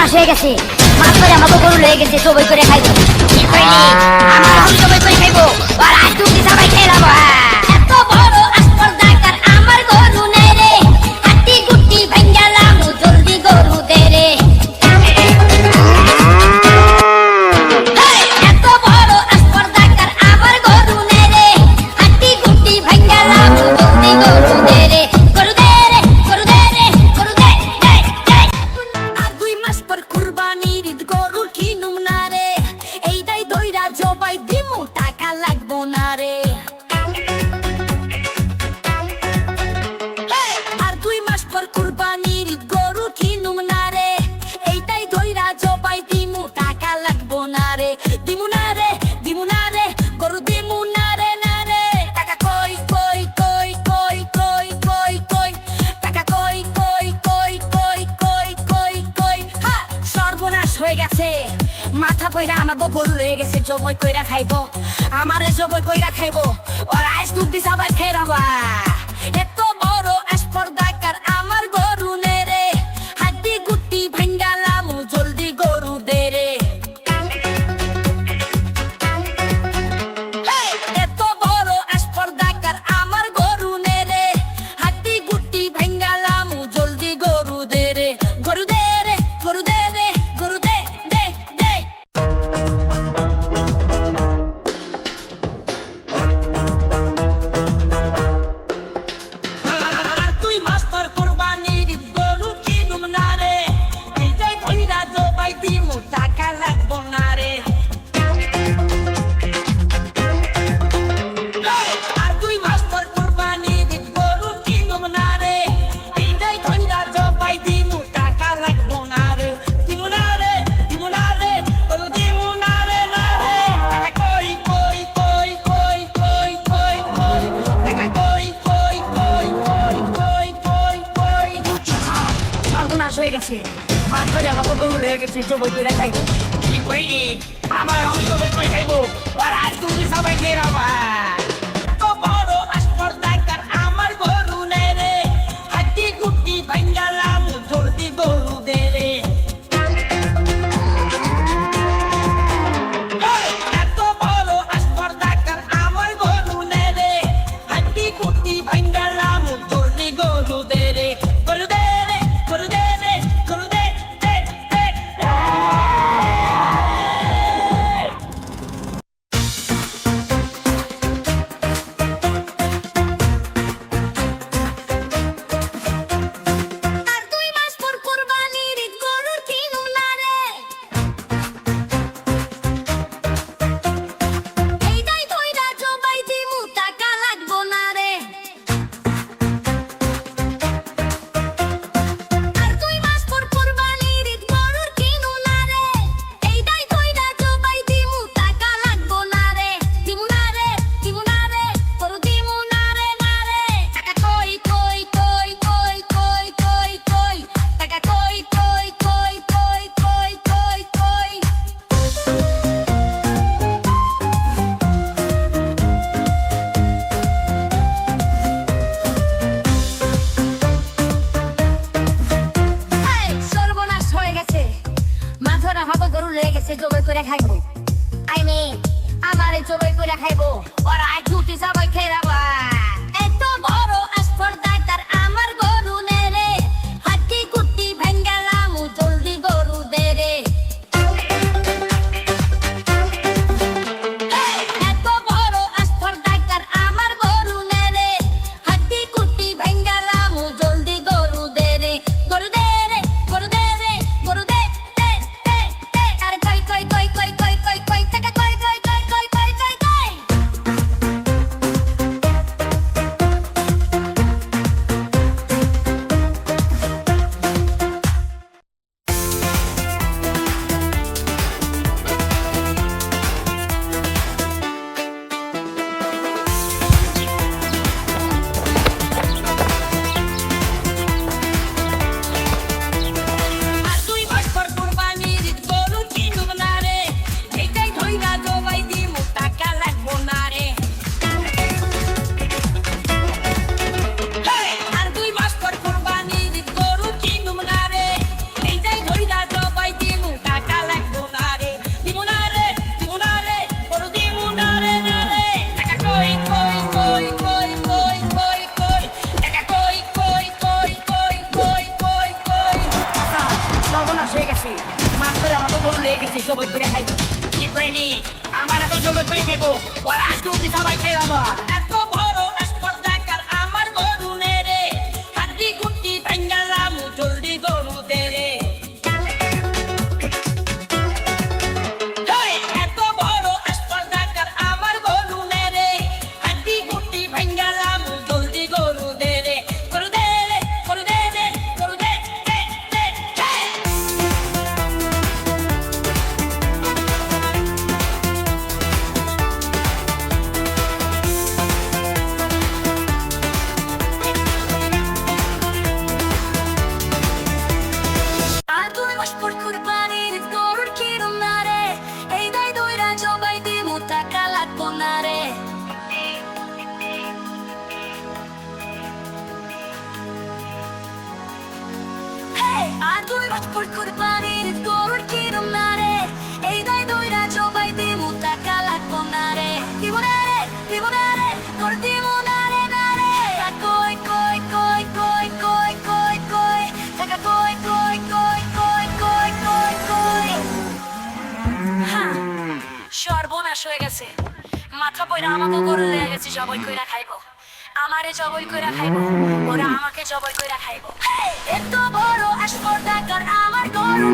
সর্বনাশ হয়ে গেছে। মাছ ধরে আমাকে গরু লয়ে গেছে, সবাই করে খাইবো। কি কইলি? আমার গরু সবাই করে খাইবো, আর আজ তুমি সবাই খেয়ে যাবো। এত বড় আসপর্দাকার আমার গরু নেই রে, হাতি গুটি ভাঙ্গালাম জলদি গরু দে রে। এত বড় আসপর্দাকার আমার গরু নেই রে, হাতি গুটি ভাঙ্গালাম জলদি গরু দে রে। গরু দে রে, গরু দে রে, গরু দে দে দে। আর 2 মাস পর কুরবানির ঈদ গরু কিনুম না রে, এইটাই দইরা জবাই দিমু টাকা লাগবো না রে। আর 2 মাস পর কুরবানির ঈদ গরু কিনুম না রে, এইটাই দইরা জবাই দিমু টাকা লাগবো না রে। দিমু না রে, দিমু না রে, গরু দিমু না রে না রে। টাকা কই কই কই কই কই কই কই, টাকা কই কই কই কই কই কই কই। হা, সর্বনাশ হয়ে গেছে। মাথা কইরা আমার গরু হয়ে গেছে, জবই কইরা খাইবো, আমারে জবই কইরা খাইবো, আর আইস দুধ দিস আবার খেয়ে রাবা। এত বড় আসপর্দাকার আমার গরু নে রে, হাড্ডি গুটি ভাঙ্গালাম জলদি গরু দে রে। এত বড় আসপর্দাকার আমার গরু নে রে, হাড্ডি গুটি ভাঙ্গালাম জলদি গরু দে রে। গরু দে রে, গরু দে রে, গরু দে দে দে। আর 2 মাস পর কুরবানির ঈদ গরু কিনুম না রে, এইটাই কইরা জবাই দিমু টাকা লাগবো না রে। আর 2 মাস পর কুরবানির ঈদ গরু কিনুম না রে, এইটাই কইরা জবাই দিমু টাকা লাগবো না রে। দিমু না রে, দিমু না রে, গরু দিমু না রে না রে। টাকা কই কই কই কই কই কই কই, টাকা কই কই কই কই কই কই কই। সর্বনাশ হয়ে গেছে। মাছ ধরে আমাকে গরু হয়ে গেছে, জবই কইরা খাইবো। কি কইলি? আমার জবই কইরা খাইবো, আর আজ তুমি সবাই খেয়ে যাবা। এত বড় আসপর্দাকার আমার গরু নেই রে, হাড্ডি গুটি ভাঙ্গালাম জলদি গরু দে রে। এত বড় আসপর্দাকার আমার গরু নেই রে, হাড্ডি গুটি ভাঙ্গালাম জলদি গরু দে রে। গরু দে রে, গরু দে রে, গরু দে দে দে। আর 2 মাস পর কুরবানির ঈদ গরু কিনুম না রে, এইটাই কইরা জবাই দিমু টাকা লাগবো না রে। আর 2 মাস পর কুরবানির ঈদ গরু কিনুম না রে, এইটাই কইরা জবাই দিমু টাকা লাগবো না রে। দিমু না রে, দিমু না রে, গরু দিমু না রে না রে। টাকা কই কই কই কই কই কই কই, টাকা কই কই কই কই কই কই কই। এই, সর্বনাশ হয়ে গেছে। মাথা হাতে গরু লেগে গেছে, জবাই করে খাইবো। আমারে জবাই করে খাইবো, আর আজ দুটি সবাই খেয়ে যাবা। এত বড় আসপর্দাকার আমার গরু নে রে, হাড্ডি গুটি ভাঙ্গালাম জলদি গরু দে রে। এত বড় আসপর্দাকার আমার গরু নে রে, হাড্ডি গুটি ভাঙ্গালাম জলদি গরু দে রে। গরু দে রে, গরু দে রে, গরু দে দে দে দে। আরে কই কই কই কই কই কই কই, টাকা কই কই কই কই কই কই কই। সর্বনাশ হয়ে গেছে মাছ করে আমাকে গরু লেগে গেছে জবাই করে খাইবো কি করিনি আমার এত জবাই করে খাইবো ওরা আজকে অব্দি সবাই খেয়ে যাবো এত বড় স্পর্ধাকার আমার গরু নেরে হাড্ডি গুটি ভাঙ্গালাম জলদি গরু দে রে এত বড় স্পর্ধাকার আমার গরু নেরে হাড্ডি গুটি ভাঙ্গালাম জলদি গরু দে রে গরু দে রে গরু দে রে গরু দে দে দে দে আর তুই মাসপুর কুরবানির গরুর কিরম না রে এই দাই দইরা জবাই দিমু টাকা লাগবো না রে আর তুই মাসপুর কুরবানির গরুর কিরম না রে এই দাই দইরা জবাই দিমু টাকা লাগবো না রে দিব না রে গরু দিমু না রে কই কই কই কই কই কই কই টাকা কই কই কই কই কই কই কই সর্বনাশ হয়ে গেছে মাথা পয়রা আমাকে গরু লেগে গেছে জবাই কইরা খাইবো আমারে জবাই কইরা খাইবো ওরা আমাকে জবাই কইরা খাইবো এত বড় স্পর্ধাকার আমার গরু